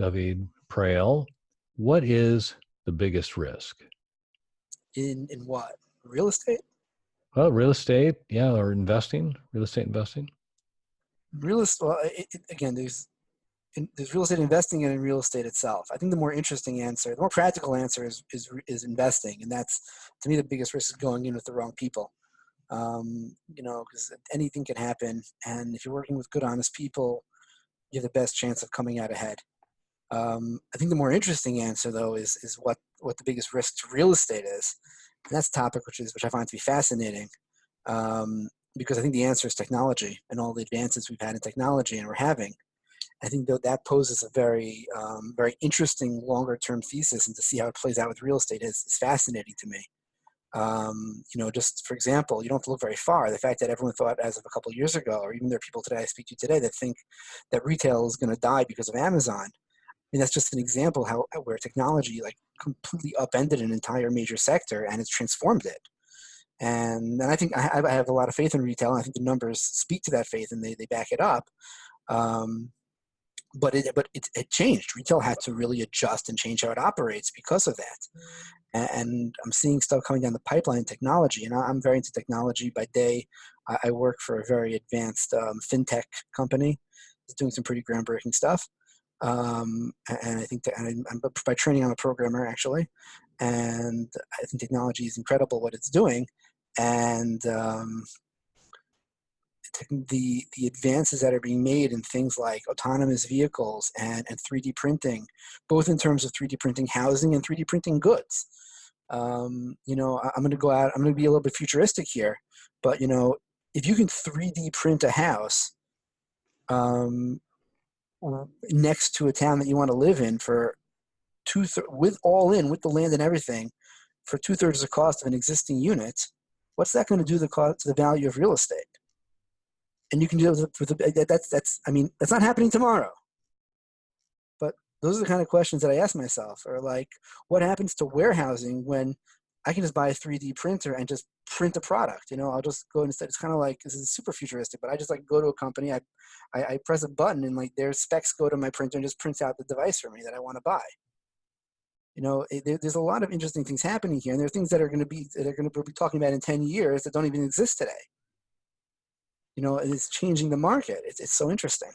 Dovid Preil. What is the biggest risk? In what? Real estate? Well, real estate, yeah, or investing, real estate investing. Real estate, well, again, there's real estate investing and in real estate itself. I think the more interesting answer, the more practical answer is investing. And that's, to me, the biggest risk is going in with the wrong people. Because anything can happen. And if you're working with good, honest people, you have the best chance of coming out ahead. I think the more interesting answer, though, is what the biggest risk to real estate is. And that's a topic which I find to be fascinating, because I think the answer is technology and all the advances we've had in technology and we're having. I think that poses a very interesting longer-term thesis, and to see how it plays out with real estate is fascinating to me. Just for example, you don't have to look very far. The fact that everyone thought as of a couple of years ago, or even there are people today I speak to today that think that retail is going to die because of Amazon. I mean, that's just an example where technology completely upended an entire major sector and it's transformed it. And I think I have a lot of faith in retail, and I think the numbers speak to that faith and they back it up. But it changed. Retail had to really adjust and change how it operates because of that. And I'm seeing stuff coming down the pipeline in technology, and I'm very into technology. By day, I work for a very advanced fintech company. It's doing some pretty groundbreaking stuff. And I think that by training, I'm a programmer actually, and I think technology is incredible what it's doing, and the advances that are being made in things like autonomous vehicles and 3D printing, both in terms of 3D printing housing and 3D printing goods. I'm going to go out. I'm going to be a little bit futuristic here, but if you can 3D print a house next to a town that you want to live in for with the land and everything, for 2/3 the cost of an existing unit, what's that going to do to the value of real estate? And you can do that that's not happening tomorrow. But those are the kind of questions that I ask myself, or what happens to warehousing when I can just buy a 3D printer and just print a product? I'll just go instead. It's kind of like, this is super futuristic, but I just go to a company, I press a button, and their specs go to my printer and just prints out the device for me that I want to buy. There's a lot of interesting things happening here, and there are things that are going to be talking about in 10 years that don't even exist today. It's changing the market. It's so interesting.